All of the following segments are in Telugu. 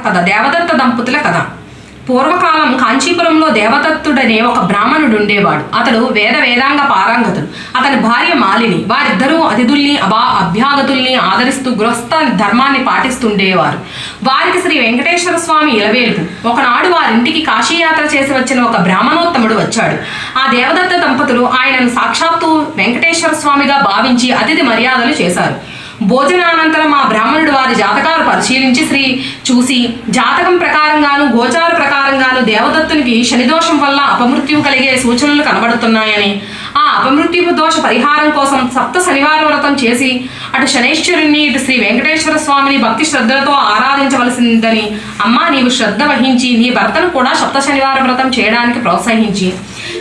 కథ. దేవదత్త దంపతుల కథ. పూర్వకాలం కాంచీపురంలో దేవదత్తుడనే ఒక బ్రాహ్మణుడు ఉండేవాడు. అతడు వేదాంగ పారంగతుడు. అతని భార్య మాలిని. వారిద్దరూ అతిథుల్ని అభ్యాగతుల్ని ఆదరిస్తూ గృహస్థ ధర్మాన్ని పాటిస్తుండేవారు. వారికి శ్రీ వెంకటేశ్వర స్వామి ఇలవేల్పు. ఒకనాడు వారింటికి కాశీయాత్ర చేసి వచ్చిన ఒక బ్రాహ్మణోత్తముడు వచ్చాడు. ఆ దేవదత్త దంపతులు ఆయనను సాక్షాత్తు వెంకటేశ్వర స్వామిగా భావించి అతిథి మర్యాదలు చేశారు. భోజనానంతరం ఆ బ్రాహ్మణుడు వారి జాతకాలు పరిశీలించి చూసి జాతకం ప్రకారంగాను గోచార ప్రకారంగాను దేవదత్తునికి శనిదోషం వల్ల అపమృత్యువు కలిగే సూచనలు కనబడుతున్నాయని, ఆ అపమృత్యు దోష పరిహారం కోసం సప్త శనివార వ్రతం చేసి అటు శనైశ్వరుణ్ణి ఇటు శ్రీ వెంకటేశ్వర స్వామిని భక్తి శ్రద్ధలతో ఆరాధించవలసిందని, అమ్మా నీవు శ్రద్ధ వహించి నీ భర్తను కూడా సప్త శనివార వ్రతం చేయడానికి ప్రోత్సహించి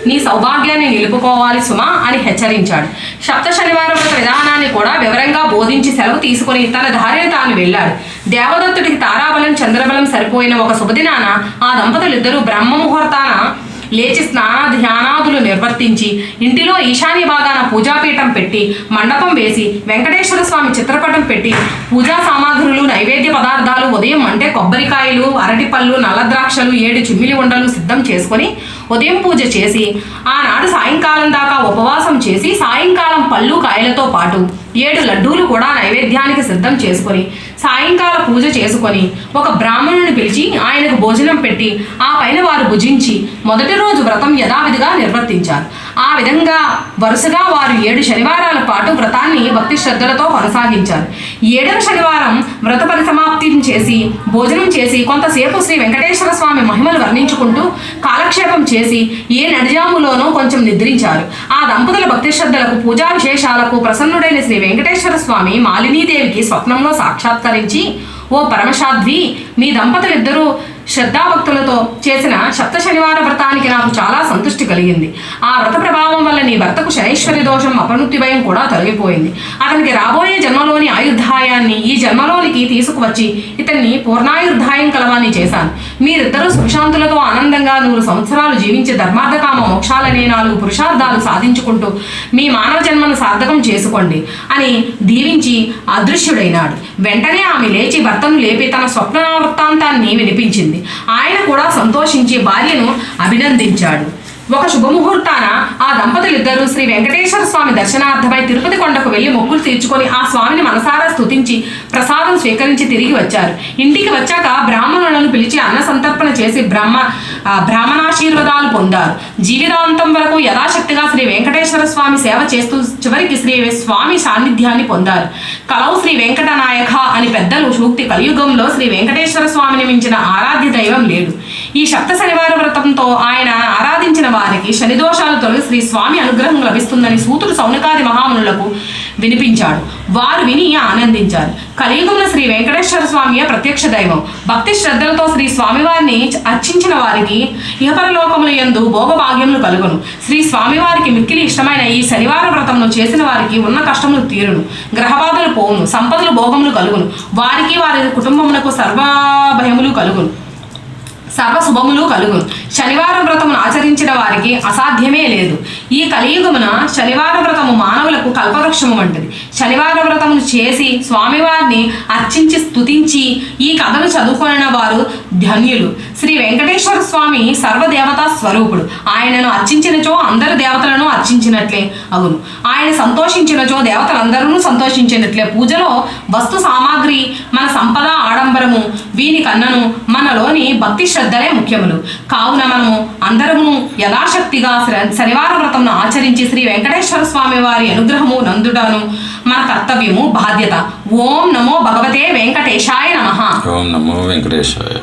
నీ సౌభాగ్యాన్ని నిలుపుకోవాలి సుమా అని హెచ్చరించాడు. సప్త శనివార వ్రత విధానాన్ని కూడా వివరంగా బోధించి సెలవు తీసుకుని తన దారిని తాను వెళ్ళాడు. దేవదత్తుడికి తారాబలం చంద్రబలం సరిపోయిన ఒక శుభదినాన ఆ దంపతులిద్దరూ బ్రహ్మముహూర్తాన లేచి ధ్యానాదులు నిర్వర్తించి ఇంటిలో ఈశాన్య భాగాన పూజాపీఠం పెట్టి మండపం వేసి వెంకటేశ్వర స్వామి చిత్రపటం పెట్టి పూజా సామాగ్రులు నైవేద్య పదార్థాలు ఉదయం అంటే కొబ్బరికాయలు అరటిపళ్ళు నల్ల ద్రాక్షలు 7 చిమ్మిలి ఉండలు సిద్ధం చేసుకొని ఉదయం పూజ చేసి ఆనాడు సాయంకాలం దాకా ఉపవాసం చేసి సాయంకాలం పళ్ళు కాయలతో పాటు 7 లడ్డూలు కూడా నైవేద్యానికి సిద్ధం చేసుకొని సాయంకాల పూజ చేసుకొని ఒక బ్రాహ్మణుని పిలిచి ఆయనకు భోజనం పెట్టి ఆ పైన వారు భుజించి మొదటి రోజు వ్రతం యథావిధిగా నిర్వర్తించారు. ఆ విధంగా వరుసగా వారు 7 శనివారాల పాటు వ్రతాన్ని భక్తి శ్రద్ధలతో కొనసాగించారు. 7వ శనివారం వ్రత పరిసమాప్తి చేసి భోజనం చేసి కొంతసేపు శ్రీ వెంకటేశ్వర స్వామి మహిమలు వర్ణించుకుంటూ కాలక్షేపం చేసి ఏ నడిజాములోనూ కొంచెం నిద్రించారు. ఆ దంపతుల భక్తి శ్రద్ధలకు పూజా విశేషాలకు ప్రసన్నుడైన శ్రీ వెంకటేశ్వర స్వామి మాలినీదేవికి స్వప్నంలో సాక్షాత్కరించి, ఓ పరమశాద్వి, మీ దంపతులిద్దరూ శ్రద్ధాభక్తులతో చేసిన సప్త శనివార వ్రతానికి నాకు చాలా సంతృష్టి కలిగింది. ఆ వ్రత ప్రభావం వల్ల నీ భర్తకు శనైశ్వరి దోషం అపమృత్యు భయం కూడా తొలగిపోయింది. అతనికి రాబోయే జన్మలోని ఆయుర్దాయాన్ని ఈ జన్మలోనికి తీసుకువచ్చి ఇతన్ని పూర్ణాయుర్దాయం కలవాన్ని చేశాను. మీరిద్దరూ సుఖశాంతులతో ఆనందంగా 100 సంవత్సరాలు జీవించి ధర్మార్థకామ మోక్షాలనే 4 పురుషార్థాలు సాధించుకుంటూ మీ మానవ జన్మను సార్థకం చేసుకోండి అని దీవించి అదృశ్యుడైనాడు. వెంటనే ఆమె లేచి భర్తను లేపి తన స్వప్న వృత్తాంతాన్ని వినిపించింది. ఆయన కూడా సంతోషించి భార్యను అభినందించాడు. ఒక శుభముహూర్తాన ఆ దంపతులిద్దరూ శ్రీ వెంకటేశ్వర స్వామి దర్శనార్థమై తిరుపతి కొండకు వెళ్లి మొక్కులు తీర్చుకొని ఆ స్వామిని మనసారా స్తుతించి ప్రసాదం స్వీకరించి తిరిగి వచ్చారు. ఇంటికి వచ్చాక బ్రాహ్మణులను పిలిచి అన్న సంతర్పణ చేసి బ్రాహ్మణాశీర్వాదాలు పొందారు. జీవితాంతం వరకు యథాశక్తిగా శ్రీ వెంకటేశ్వర స్వామి సేవ చేస్తూ చివరికి శ్రీ స్వామి సాన్నిధ్యాన్ని పొందారు. కలవు శ్రీ వెంకటనాయక అని పెద్దలు సూక్తి. కలియుగంలో శ్రీ వెంకటేశ్వర స్వామిని మించిన ఆరాధ్య దైవం లేడు. ఈ సప్త శనివార వ్రతంతో ఆయన ఆరాధించిన వారికి శనిదోషాలు తొలగి శ్రీ స్వామి అనుగ్రహం లభిస్తుందని సూతుడు సౌనకాది మహామునులకు వినిపించాడు. వారు విని ఆనందించారు. కలియుగంలో శ్రీ వెంకటేశ్వర స్వామియే ప్రత్యక్ష దైవం. భక్తి శ్రద్ధలతో శ్రీ స్వామివారిని అర్చించిన వారికి ఇహపరలోకముల యందు భోగభాగ్యములు కలుగును. శ్రీ స్వామివారికి మిక్కిలి ఇష్టమైన ఈ శనివార వ్రతమును చేసిన వారికి ఉన్న కష్టములు తీరును, గ్రహబాధలు పోవును, సంపదలు భోగములు కలుగును. వారికి వారి కుటుంబములకు సర్వభయములు కలుగును, సర్వశుభములు కలుగును. శనివార వ్రతమును ఆచరించిన వారికి అసాధ్యమే లేదు. ఈ కలియుగమున శనివార వ్రతము మానవులకు కల్పవృక్షము వంటిది. శనివార వ్రతమును చేసి స్వామివారిని అర్చించి స్తుతించి ఈ కథను చదువుకున్న వారు ధన్యులు. శ్రీ వెంకటేశ్వర స్వామి సర్వదేవతా స్వరూపుడు. ఆయనను అర్చించినచో అందరు దేవతలను అర్చించినట్లే అగును. ఆయన సంతోషించినచో దేవతలందరూ సంతోషించినట్లే. పూజలో వస్తు సామాగ్రి మన సంపద ఆడంబరము వీని కన్నను మనలోని భక్తి శ్రద్ధలే ముఖ్యములు. కావున మనము అందరము యథాశక్తిగా శనివార వ్రతమును ఆచరించి శ్రీ వెంకటేశ్వర స్వామి వారి అనుగ్రహము నందుటను మన కర్తవ్యము, బాధ్యత. ఓం నమో భగవతే వెంకటేశాయ నమః. ఓం నమో వెంకటేశాయ.